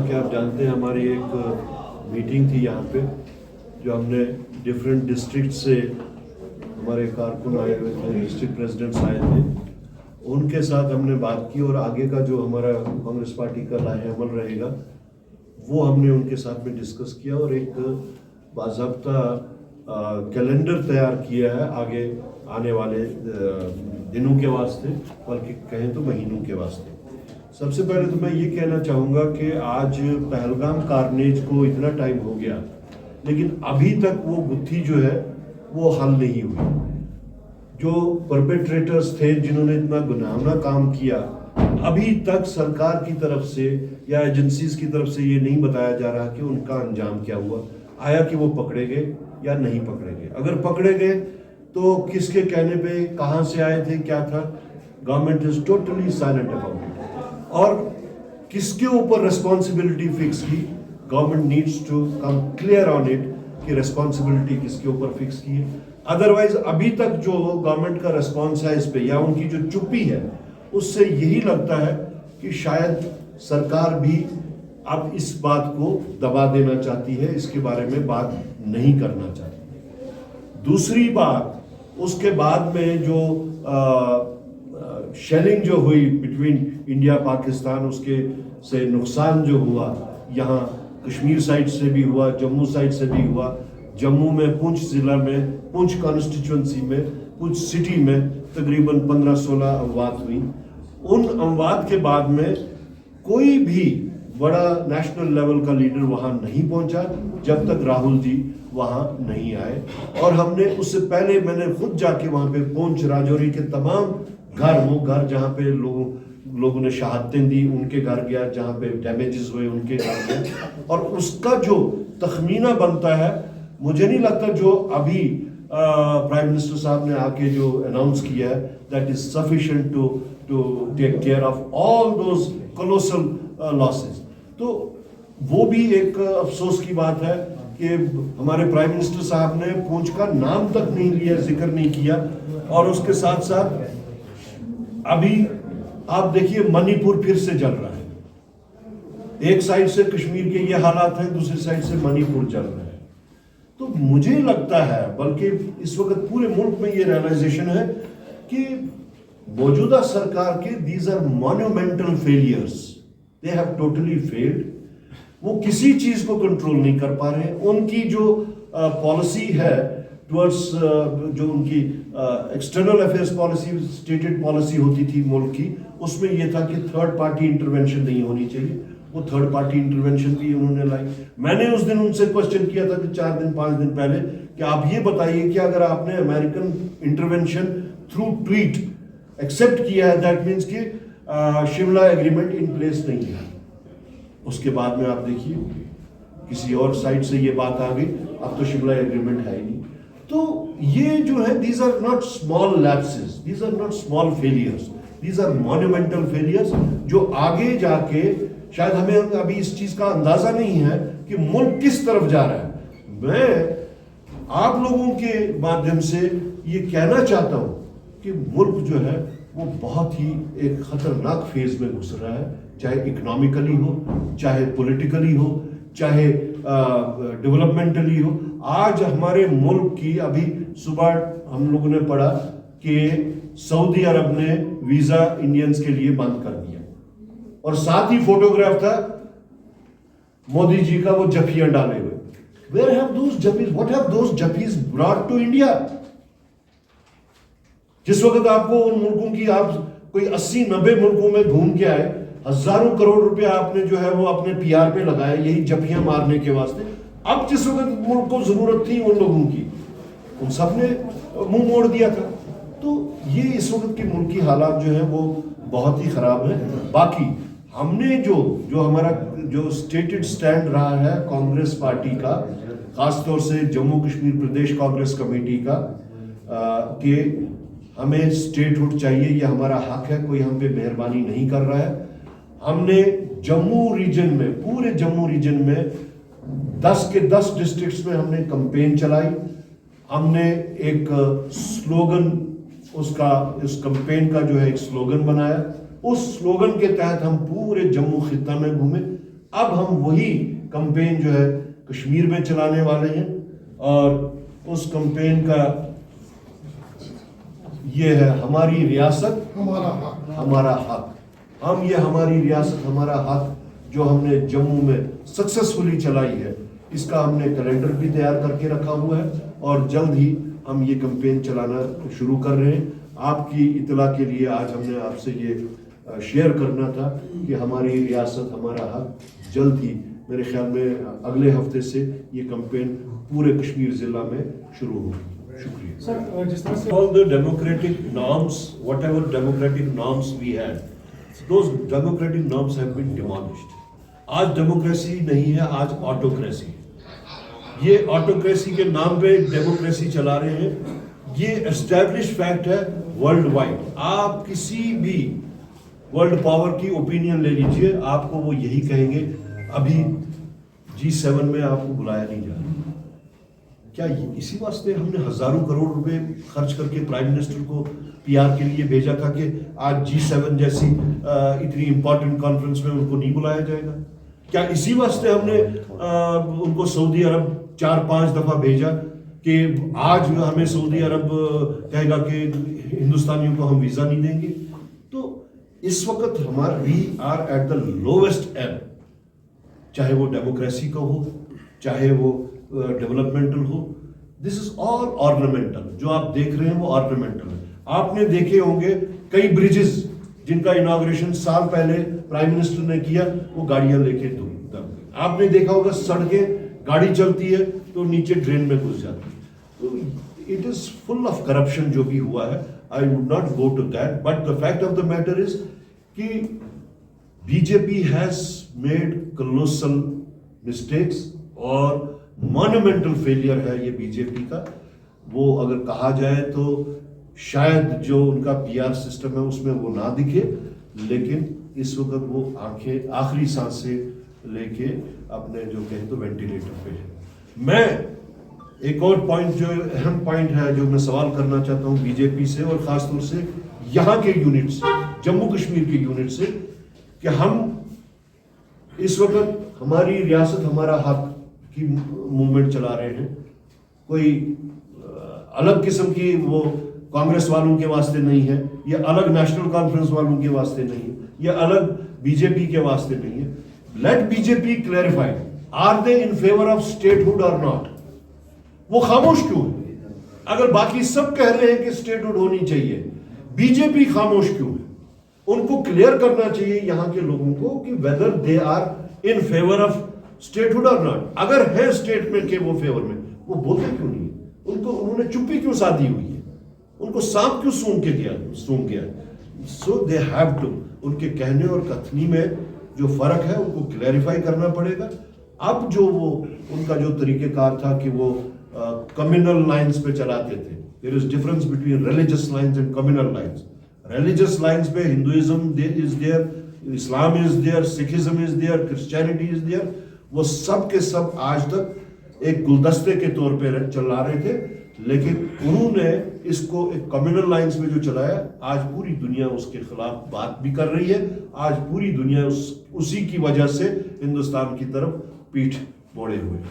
कि आप जानते हैं हमारी एक मीटिंग थी यहाँ पे, जो हमने डिफरेंट डिस्ट्रिक्ट से हमारे कारकुन आए हुए थे, डिस्ट्रिक्ट प्रेसिडेंट्स आए थे, उनके साथ हमने बात की और आगे का जो हमारा कांग्रेस पार्टी का लाहेअमल रहेगा वो हमने उनके साथ में डिस्कस किया और एक बाज़ाब्ता कैलेंडर तैयार किया है आगे आने वाले दिनों के वास्ते, बल्कि कहें तो महीनों के वास्ते। सबसे पहले तो मैं ये कहना चाहूँगा कि आज पहलगाम कारनेज को इतना टाइम हो गया, लेकिन अभी तक वो गुत्थी जो है वो हल नहीं हुई। जो परपेट्रेटर्स थे जिन्होंने इतना गुनाहगार काम किया, अभी तक सरकार की तरफ से या एजेंसीज की तरफ से ये नहीं बताया जा रहा कि उनका अंजाम क्या हुआ, आया कि वो पकड़े गए या नहीं पकड़े गए। अगर पकड़े गए तो किसके कहने पे, कहाँ से आए थे, क्या था। Government is totally silent about it. और किसके ऊपर रिस्पॉन्सिबिलिटी फिक्स की, government needs to come clear on it कि रिस्पॉन्सिबिलिटी किसके ऊपर फिक्स की है। अदरवाइज अभी तक जो गवर्नमेंट का रिस्पॉन्स है इस पे या उनकी जो चुप्पी है, उससे यही लगता है कि शायद सरकार भी अब इस बात को दबा देना चाहती है, इसके बारे में बात नहीं करना चाहती। दूसरी बात, उसके बाद में जो शेलिंग जो हुई बिटवीन इंडिया पाकिस्तान, उसके से नुकसान जो हुआ, यहाँ कश्मीर साइड से भी हुआ, जम्मू साइड से भी हुआ। जम्मू में पुंछ ज़िला में, पुंछ कॉन्स्टिट्यूंसी में, पुंछ सिटी में तकरीबन 15-16 अमवात हुई। उन अमवात के बाद में कोई भी बड़ा नेशनल लेवल का लीडर वहाँ नहीं पहुँचा जब तक राहुल जी वहाँ नहीं आए। और हमने उससे पहले मैंने खुद जाके वहाँ पे पुंछ राजौरी के तमाम घर, वो घर जहाँ पे लोगों ने शहादतें दी, उनके घर गया, जहाँ पे डैमेजेस हुए उनके घर गया। और उसका जो तखमीना बनता है, मुझे नहीं लगता जो अभी प्राइम मिनिस्टर साहब ने आके जो अनाउंस किया है, that is sufficient to take care of all those colossal losses. तो वो भी एक अफसोस की बात है कि हमारे प्राइम मिनिस्टर साहब ने पुंछ का नाम तक नहीं लिया, जिक्र नहीं किया। और उसके साथ साथ अभी आप देखिए मणिपुर फिर से जल रहा है। एक साइड से कश्मीर के ये हालात हैं, दूसरी साइड से मणिपुर जल रहा है। तो मुझे लगता है, बल्कि इस वक्त पूरे मुल्क में ये रियलाइजेशन है कि मौजूदा सरकार के these are monumental failures, they have totally failed. वो किसी चीज को कंट्रोल नहीं कर पा रहे। उनकी जो पॉलिसी है टुवर्ड्स जो उनकी external affairs policy, stated policy होती थी मुल्क की, उसमें यह था कि थर्ड पार्टी इंटरवेंशन नहीं होनी चाहिए। वो थर्ड पार्टी इंटरवेंशन भी उन्होंने लाई। मैंने उस दिन उनसे क्वेश्चन किया था कि 4 दिन 5 दिन पहले कि आप ये बताइए कि अगर आपने American intervention through tweet accept किया है, दैट मीन्स कि शिमला एग्रीमेंट इन प्लेस नहीं है। उसके बाद में आप देखिए किसी और साइड से ये बात आ गई, अब तो शिमला एग्रीमेंट है ही नहीं। तो ये जो है, these are not small lapses, these are not small failures, these are monumental failures, जो आगे जाके शायद हमें अभी इस चीज का अंदाजा नहीं है कि मुल्क किस तरफ जा रहा है। मैं आप लोगों के माध्यम से ये कहना चाहता हूं कि मुल्क जो है वो बहुत ही एक खतरनाक फेज में घुस रहा है, चाहे इकोनॉमिकली हो, चाहे पॉलिटिकली हो, चाहे डेवलपमेंटली हो। आज हमारे मुल्क की, अभी सुबह हम लोगों ने पढ़ा कि सऊदी अरब ने वीजा इंडियंस के लिए बंद कर दिया, और साथ ही फोटोग्राफ था मोदी जी का वो जफियां डाले हुए। Where have those jaffies? What have those jaffies brought to India? जिस वक्त आपको उन मुल्कों की, आप कोई 80-90 मुल्कों में घूम के आए, हजारों करोड़ रुपया आपने जो है वो अपने पीआर पे लगाया यही जफियां मारने के वास्ते। अब जिस वक्त मुल्क को जरूरत थी उन लोगों की, उन सब ने मुंह मोड़ दिया था। तो ये इस वक्त के मुल्क की हालात जो है वो बहुत ही खराब है। बाकी हमने जो हमारा जो स्टेटेड स्टैंड रहा है कांग्रेस पार्टी का, खासतौर से जम्मू कश्मीर प्रदेश कांग्रेस कमेटी का, कि हमें स्टेटहुड चाहिए, ये हमारा हक है, कोई हम पे मेहरबानी नहीं कर रहा है। हमने जम्मू रीजन में, पूरे जम्मू रीजन में 10 के 10 डिस्ट्रिक्ट्स में हमने कैंपेन चलाई। हमने एक स्लोगन, उसका इस कैंपेन का जो है एक स्लोगन बनाया। उस स्लोगन के तहत हम पूरे जम्मू खित्ता में घूमे। اب ہم وہی کمپین جو ہے کشمیر میں چلانے والے ہیں، اور اس کمپین کا یہ ہے ہماری ریاست ہمارا حق. ہم یہ ہماری ریاست ہمارا حق جو ہم نے جموں میں سکسیسفلی چلائی ہے، اس کا ہم نے کیلنڈر بھی تیار کر کے رکھا ہوا ہے، اور جلد ہی ہم یہ کمپین چلانا شروع کر رہے ہیں. آپ کی اطلاع کے لیے آج ہم نے آپ سے یہ شیئر کرنا تھا کہ ہماری ریاست ہمارا حق جلد ہی، میرے خیال میں اگلے ہفتے سے یہ کمپین پورے کشمیر ضلع میں شروع ہوگی. شکریہ. سر جس طرح سے All the democratic norms, whatever democratic norms we had, those democratic norms have been demolished. آج ڈیموکریسی نہیں ہے، آج آٹوکریسی. یہ آٹوکریسی کے نام پہ ڈیموکریسی چلا رہے ہیں. یہ اسٹیبلش فیکٹ ہے ورلڈ وائڈ. آپ کسی بھی ورلڈ پاور کی اوپینین لے لیجئے، آپ کو وہ یہی کہیں گے ابھی G7 میں آپ کو بلایا نہیں جا رہا. کیا اسی واسطے ہم نے ہزاروں کروڑ روپے خرچ کر کے پرائم منسٹر کو PR کے لیے بھیجا تھا کہ آج G7 جیسی اتنی امپورٹنٹ کانفرنس میں ان کو نہیں بلایا جائے گا؟ کیا اسی واسطے ہم نے ان کو سعودی عرب 4-5 دفعہ بھیجا کہ آج ہمیں سعودی عرب کہے گا کہ ہندوستانیوں کو ہم ویزا نہیں دیں گے؟ تو اس وقت ہمارا we are at the lowest ایب، چاہے وہ ڈیموکریسی کا ہو، چاہے وہ ڈیولپمنٹل ہو. دس از آل آرنامنٹل. جو آپ دیکھ رہے ہیں وہ آرنامنٹل ہے. آپ نے دیکھے ہوں گے کئی بریجز جن کا اناگریشن سال پہلے پرائم منسٹر نے کیا، وہ گاڑیاں لے کے دم. آپ نے دیکھا ہوگا سڑکیں گاڑی چلتی ہے تو نیچے ڈرین میں گھس جاتی ہے. تو it is full of corruption جو بھی ہوا ہے. I would not go to that, but the fact of the matter is کہ BJP has made colossal mistakes اور مانومنٹل فیلئر ہے یہ BJP کا. وہ اگر کہا جائے تو شاید جو ان کا PR سسٹم ہے اس میں وہ نہ دکھے، لیکن اس وقت وہ آنکھیں آخری سانس سے لے کے اپنے جو کہیں تو وینٹیلیٹر پہ ہے. میں ایک اور پوائنٹ جو اہم پوائنٹ ہے جو میں سوال کرنا چاہتا ہوں BJP سے، اور خاص طور سے یہاں کے یونٹ سے، جموں کشمیر کے یونٹ سے، کہ ہم اس وقت ہماری ریاست ہمارا حق کی موومنٹ چلا رہے ہیں. کوئی الگ قسم کی وہ کانگریس والوں کے واسطے نہیں ہے، یہ الگ نیشنل کانفرنس والوں کے واسطے نہیں ہے، یہ الگ BJP کے واسطے نہیں ہے. Let BJP clarify, are they in favour of statehood اور ناٹ؟ وہ خاموش کیوں ہے؟ اگر باقی سب کہہ رہے ہیں کہ اسٹیٹ ہوڈ ہونی چاہیے، BJP خاموش کیوں ہے؟ ان کو کلیئر کرنا چاہیے یہاں کے لوگوں کو کہ whether they are in favor of statehood or not. اگر ہے اسٹیٹ میں کہ وہ فیور میں، وہ بولتے کیوں نہیں؟ انہوں نے چپی کیوں سادھی ہوئی ہے؟ ان کو سانپ کیوں سونگ گیا؟ سو دے ہیو ٹو، ان کے کہنے اور کتھنی میں جو فرق ہے ان کو کلیریفائی کرنا پڑے گا. اب جو وہ ان کا جو طریقہ کار تھا کہ وہ کمیونل لائنز پہ چلاتے تھے. there is difference between religious lines and communal lines. Religious lines پہ Hinduism is there, Islam is there, Sikhism is there, Christianity is there. وہ سب کے سب آج تک ایک گلدستے کے طور پہ چلا رہے تھے، لیکن انہوں نے اس کو ایک کمیونل لائنز میں جو چلایا، آج پوری دنیا اس کے خلاف بات بھی کر رہی ہے. آج پوری دنیا اسی کی وجہ سے ہندوستان کی طرف پیٹھ موڑے ہوئے.